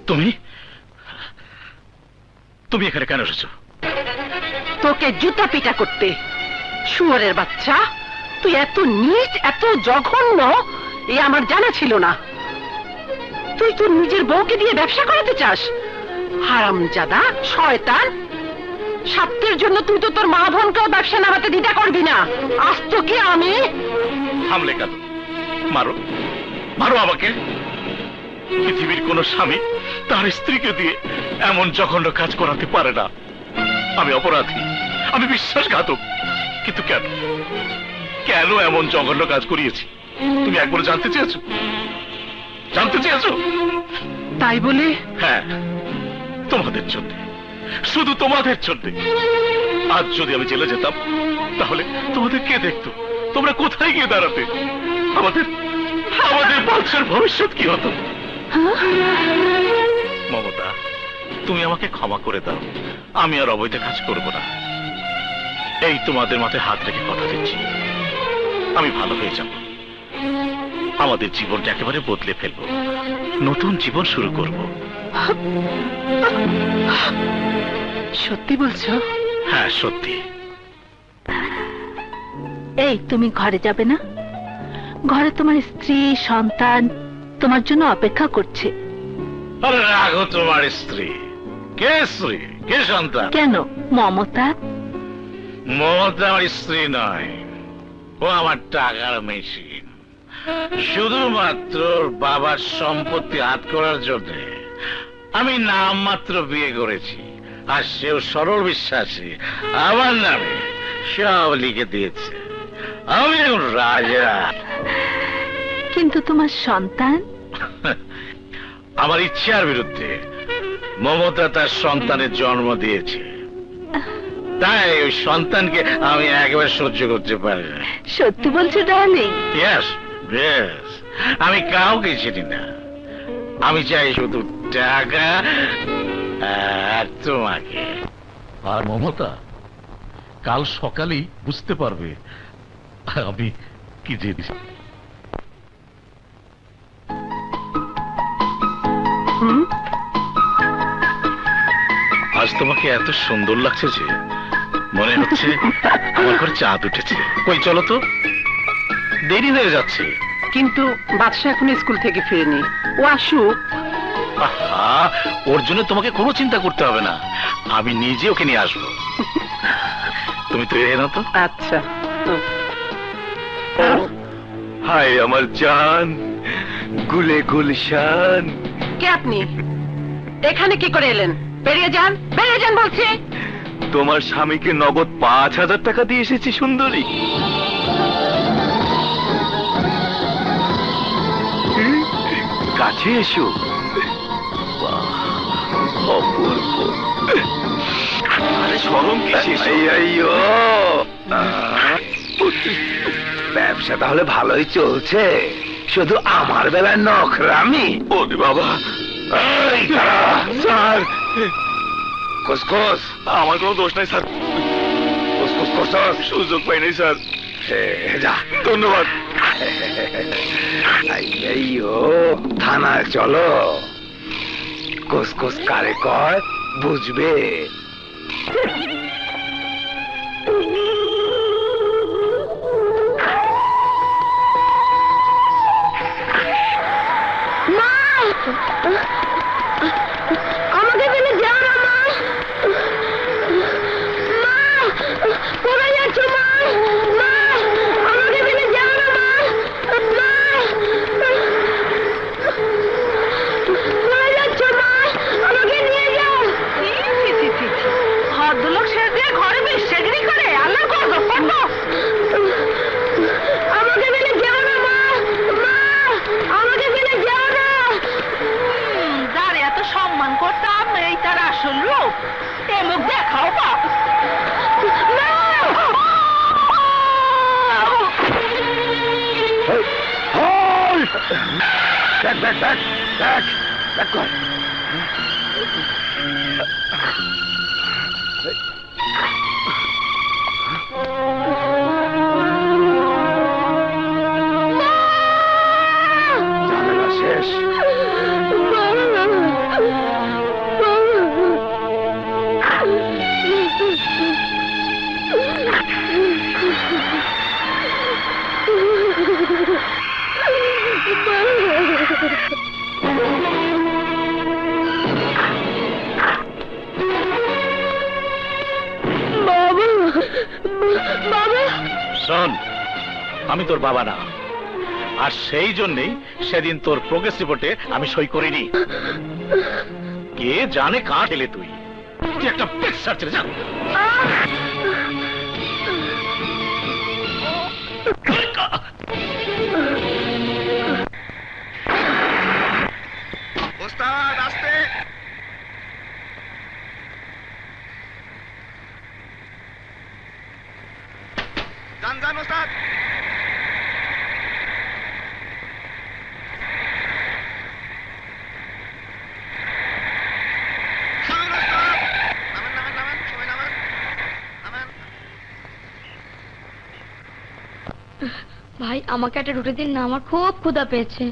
তুমি তুমি এখানে কেন এসেছো? তোকে জুতা পিটা করতে। শুয়োরের বাচ্চা, তুই এত নীচ, এত জঘন্য, এ আমার জানা ছিল না। তুই তোর নিজের বউকে দিয়ে ব্যবসা করাতে চাস? হারামজাদা, শয়তান। স্বার্থের জন্য তুই তো তোর মা বোনকেও ব্যবসা নামাতে দ্বিধা করবি না। আজ তোকে আমি হামলে কেন? মারো, মারো আমাকে। পৃথিবীর কোন স্বামী তার স্ত্রীকে দিয়ে এমন জঘন্য কাজ করাতে পারে না। আমি অপরাধী, আমি বিশ্বাসঘাতক। কিন্তু কেন কেন এমন জঘন্য কাজ করিয়েছি তুমি একবার জানতে চেয়েছো? জানতে চেয়েছো? তাই বলে? হ্যাঁ, তোমাদের জন্য, শুধু তোমাদের জন্য। আজ যদি আমি জেলে যেতাম তাহলে তোমাদের কে দেখতো? তোমরা কোথায় গিয়ে দাঁড়াতে? আমাদের আমাদের বাচ্চার ভবিষ্যৎ কি হতো? মমতা, তুমি আমাকে ক্ষমা করে দাও। আমি আর অবৈধ কাজ করব না। এই তোমাদের মাথায় হাত রেখে কথা দিচ্ছি, আমি ভালো হয়ে যাব। আমাদের জীবনটা একেবারে বদলে ফেলবো, নতুন জীবন শুরু করব। সত্যি বলছো? হ্যাঁ, সত্যি। এই, তুমি ঘরে যাবে না? ঘরে তোমার স্ত্রী সন্তান তোমার জন্য অপেক্ষা করছে। আরে রাখো তোমার স্ত্রী। কে স্ত্রী, কে সন্তান? কেন? মমতা। মমতা আমার স্ত্রী নয়, ও আমার টাকার মেশিন। শুধুমাত্র বাবার সম্পত্তি হাত করার জন্য আমি নামমাত্র বিয়ে করেছি, আর সেও সরল বিশ্বাসী আমার নামে সব লিখে দিয়েছে। আমি এখন রাজা। কিন্তু তোমার সন্তান? আমার ইচ্ছার বিরুদ্ধে মমতা তার সন্তানের জন্ম দিয়েছে, তাই ওই সন্তানকে আমি একেবারে সহ্য করতে পারি না। সত্যি বলছো ডার্লিং? Yes, yes. আমি কাউকে চিনি না, আমি চাই শুধু টাকা আর তোমাকে। আর মমতা কাল সকালেই বুঝতে পারবে আমি কি জিনিস। আজ তোমাকে এত সুন্দর লাগছে যে মনে হচ্ছে আমার ঘরে চাঁদ উঠেছে। কই চলো তো, দেরি হয়ে যাচ্ছে। কিন্তু বাদশা এখন স্কুল থেকে ফিরেনি, ও আসুক। আহা, ওর জন্য তোমাকে কোনো চিন্তা করতে হবে না, আমি নিজে ওকে নিয়ে আসবো। তুমি তৈরি হয়ে নাও তো। আচ্ছা। হাই আমার জান, গুলে গুলশান। কে আপনি? এখানে কি করে এলেন? বেরিয়ে যান, বেরিয়ে যান বলছি। তোমার স্বামীকে নগদ ৫,০০০ টাকা দিয়ে এসেছি সুন্দরী। কাছে এসো। অপূর্ব। আরে শরম কিসের? ব্যবসা তাহলে ভালোই চলছে, শুধু আমার বেলায় নখরামি। ওরে বাবা। স্যার, কোসকোস। আমার কোনো দোষ নাই স্যার। কোসকোস করছস? সুযোগ পাই নাই স্যার। যা, ধন্যবাদ। থানায় চলো, কোসকোস কারে কয় বুঝবে। আমাকে ফেলে যাও না মা। মা, কোথায় যাচ্ছ মা? মা, আমাকে ফেলে যাও না মা। মা, কোথায় যাচ্ছ মা? আমাকে নিয়ে যাও। ভদ্রলোক সেজে ঘরে বেশ সেজরি করে, আল্লাহ গজব করবো। আমাকে ফেলে যাও না মা। মা, আমাকে ফেলে যাও না। যার এত সম্মান করতাম, এই তার আসল রূপ। এ মুখ দেখাও বাপ। ঝামেলা শেষ। শোন, আমি তোর বাবা না, আর সেই জন্যই সেদিন তোর প্রোগ্রেস রিপোর্টে আমি সই করিনি। কে জানে কার এলে তুই একটা পেক্সার ছেড়ে যা। ওস্তাদ আস্তে। যান যান ওস্তাদ। নামেন ওস্তাদ, নামেন নামেন নামেন, সবাই নামেন নামেন। ভাই আমাকে একটা রুটি দিন না, আমার খুব ক্ষুধা পেয়েছে।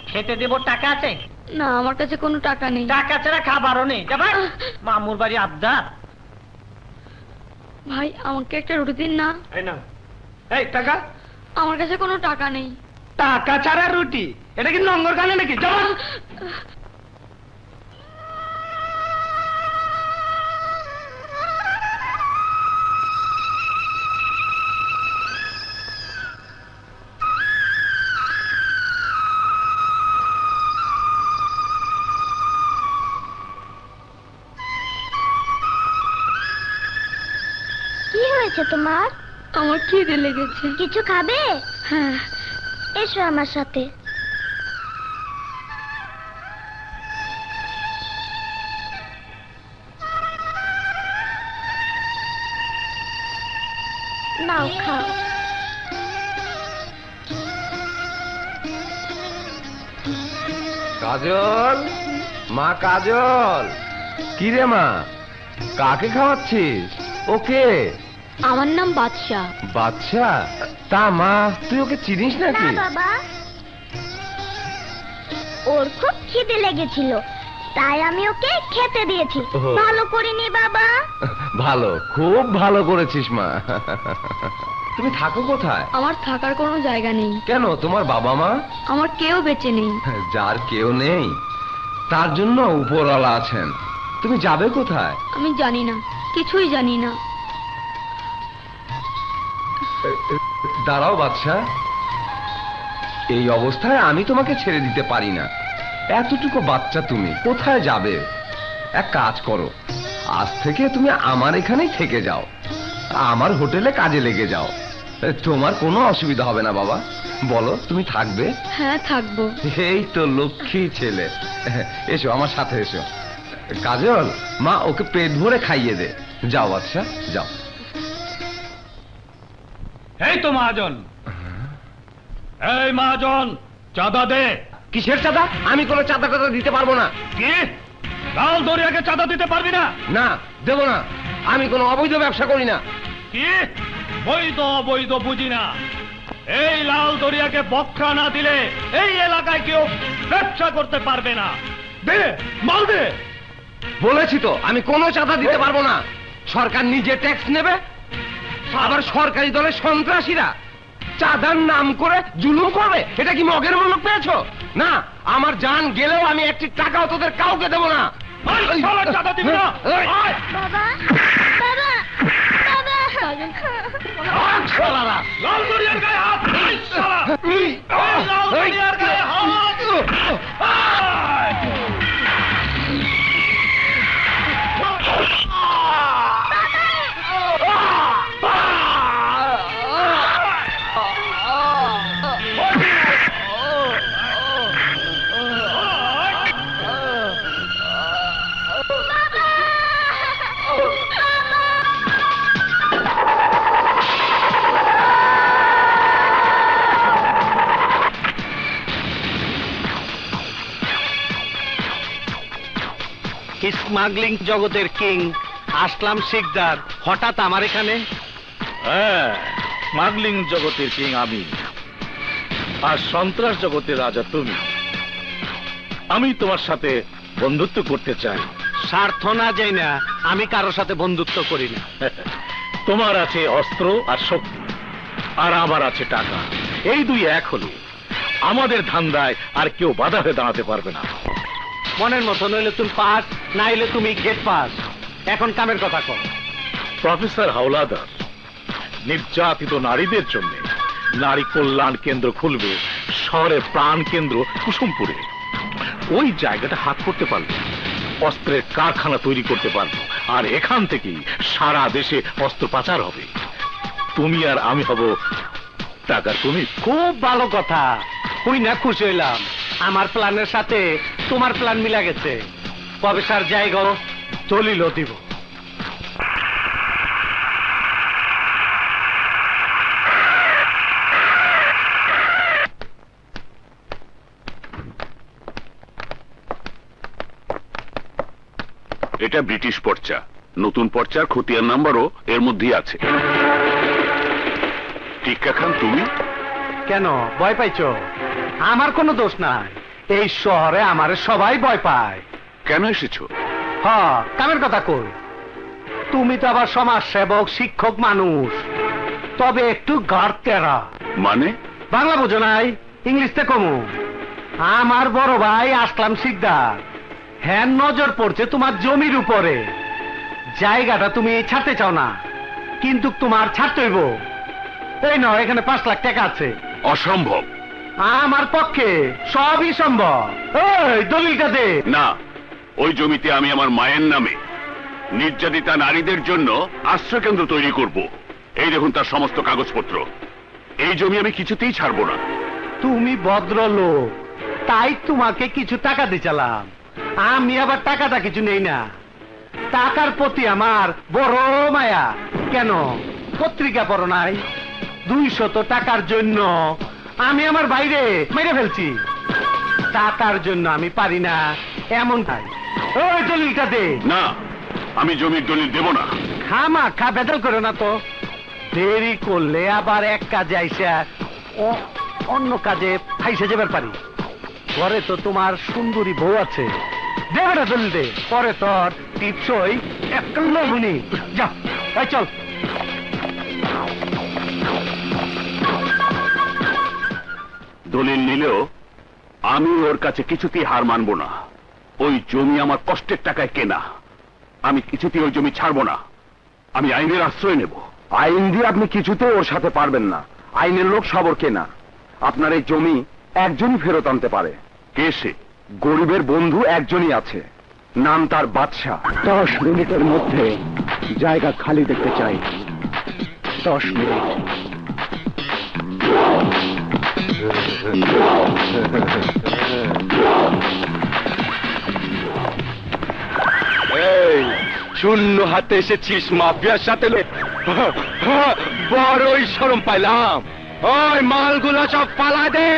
খেতে দেব, টাকা আছে? না আমার কাছে কোনো টাকা নেই। টাকা ছাড়া খাবারও নেই। যাবা মামুর বাড়ি আবদার। ভাই আমাকে একটা রুটি দিন না। এই নাও। এই টাকা? আমার কাছে কোনো টাকা নেই। টাকা ছাড়া রুটি? এটা কি নঙ্গর খানে নাকি? যাবা। কি হয়েছে তোমার? আমার খিদে লেগেছে। কিছু খাবে? হ্যাঁ। এসো আমার সাথে। নাও খাও। কাজল, মা কাজল। কি রে মা, কাকে খাওয়াচ্ছিস? ওকে? আমার নাম বাদশা। বাচ্চা? তা মা তুই ওকে চিনিস না নাকি? বাবা, ওর খুব খিদে লেগেছিল তাই আমি ওকে খেতে দিয়েছি। ওহো। ভালো করিনি বাবা? ভালো, খুব ভালো করেছিস মা। তুমি থাকো কোথায়? আমার থাকার কোনো জায়গা নেই। কেন, তোমার বাবা মা? আমার কেউ বেঁচে নেই। যার কেউ নেই তার জন্য উপরওয়ালা আছেন। তুমি যাবে কোথায়? আমি জানি না, কিছুই জানি না। দাঁড়াও বাদশা, এই অবস্থায় আমি তোমাকে ছেড়ে দিতে পারি না। এতটুকু বাচ্চা তুমি কোথায় যাবে? এক কাজ করো, আজ থেকে তুমি আমার এখানেই থেকে যাও, আমার হোটেলে কাজে লেগে যাও। তোমার কোনো অসুবিধা হবে না বাবা। বলো তুমি থাকবে? হ্যাঁ থাকবো। এই তো লক্ষ্মী ছেলে। এসো আমার সাথে এসো। কাজল, মা ওকে পেট ভরে খাইয়ে দে। যাও বাদশা যাও। এই তো মহাজন, এই মহাজন, চাঁদা দে। কিসের চাঁদা? আমি কোনো চাঁদা টাদা দিতে পারবো না। কি লাল দরিয়াকে চাঁদা দিতে পারবি না? না, দেব না। আমি কোনো অবৈধ ব্যবসা করি না। কি বৈধ অবৈধ বুঝি না। এই লাল দরিয়াকে বকরা না দিলে এই এলাকায় কেউ ব্যবসা করতে পারবে না। দে মাল দে। বলেছি তো আমি কোনো চাঁদা দিতে পারবো না। সরকার নিজে ট্যাক্স নেবে, আবার সরকারি দলের সন্ত্রাসীরা চাঁদার নাম করে জুলুম করবে। এটা কি মগের মূল্য পেয়েছো? না, আমার জান গেলেও আমি একটি টাকাও তোদের কাউকে দেবো না। চাঁদা দিবি না? বাবা, বাবা, বাবা। শালারা। লাল দরিয়ার গায়ে হাত। এই শালা। এই লাল দরিয়ার গায়ে হাত। আয়! স্মাগলিং জগতের কিং আসলাম শিকদার হঠাৎ আমার এখানে। হ্যাঁ, স্মাগলিং জগতের কিং আমি, আর সন্ত্রাস জগতের রাজা তুমি। আমি তোমার সাথে বন্ধুত্ব করতে চাই। স্বার্থ না যাই না, আমি কারোর সাথে বন্ধুত্ব করি না। তোমার আছে অস্ত্র আর শক্তি, আর আমার আছে টাকা। এই দুই এক হলে আমাদের ধান্দায় আর কেউ বাধা হয়ে দাঁড়াতে পারবে না। মনের মতো নইলে তুমি পাস, না হইলে তুমি গেট পাস। এখন কামের কথা কর। প্রফেসর হাওলাদার নির্যাতিত নারীদের জন্য নারী কল্যাণ কেন্দ্র খুলবে শহরের প্রাণ কেন্দ্র কুসুমপুরে। ওই জায়গাটা হাত করতে পারবে, অস্ত্রের কারখানা তৈরি করতে পারবো, আর এখান থেকেই সারা দেশে অস্ত্র পাচার হবে। তুমি আর আমি হব টাকার তুমি। খুব ভালো কথা, তুই না খুশি হইলাম। আমার প্ল্যানের সাথে তোমার প্ল্যান মিলা গেছে। কবে স্যার জায়গা দলিলও দিব। এটা ব্রিটিশ পর্চা, নতুন পর্চার খতিয়ান নাম্বারও এর মধ্যেই আছে। টিক্কা খান, তুমি কেন ভয় পাইছ? আমার কোনো দোষ নাই। এই শহরে আমার সবাই ভয় পায়। কেন এসেছো? হ্যাঁ, কামের কথা কই। তুমি তো আবার সমাজ সেবক, শিক্ষক মানুষ, তবে একটু গাড়তেরা। মানে? বাংলা বোঝো নাই, ইংলিশতে কমু। আমার বড় ভাই আসলাম শিকদার, হ্যাঁ নজর পড়ছে তোমার জমির উপরে। জায়গাটা তুমি ছাড়তে চাও না, কিন্তু তোমার ছাড়তে হইব। এই নাও, এখানে 5 লাখ টাকা আছে। অসম্ভব। আমার পক্ষে সবই সম্ভব। এই দলিলটা দে। না, ওই জমিতে আমি আমার মায়ের নামে নির্যাতিতা নারীদের জন্য আশ্রয় কেন্দ্র তৈরি করব। এই দেখুন তার সমস্ত কাগজপত্র। এই জমি আমি কিছুতেই ছাড়বো না। তুমি ভদ্রলোক, তাই তোমাকে কিছু টাকা দিছিলাম। আমি আবার টাকাটা কিছু নেই না। টাকার প্রতি আমার বড় মায়া। কেন পত্রিকা পড়ো নাই? 200 টাকার জন্য আমি আমার বাইরে মেরে ফেলছি। টাকার জন্য আমি পারি না এমন ভাই। ওই দলিলটা দে। না, আমি জমির দলিল দেব না। খামা খা বেদল করো না তো। দেরি করলে আবার এক কাজে আইসা অন্য কাজে ফাইসে যাবার পারি। ঘরে তো তোমার সুন্দরী বউ আছে, দেবে না দলিল দে। পরে তোর টিপসই একটা লবণী। যা, এই চল। দলিল নিলেও আমি ওর কাছে কিছুতেই হার মানবো না। ওই জমি আমার কষ্টের টাকায় কেনা। আমি কিছুতেই ওই জমি ছাড়বো না। আমি আইনের আশ্রয় নেব। আইন দিয়ে আপনি কিছুতেই ওর সাথে পারবেন না। আইনের লোক সবর কেনা। আপনার এই জমি একজনই ফেরত আনতে পারে। কে সে? গরিবের বন্ধু একজনই আছে, নাম তার বাদশাহ। 10 মিনিটের মধ্যে জায়গা খালি দেখতে চাই। 10 মিনিট। এই শূন্য হাতে এসেছিস মাফিয়ার সাথে? বড়ই শরম পাইলাম। ওই মালগুলো সব পালা দে।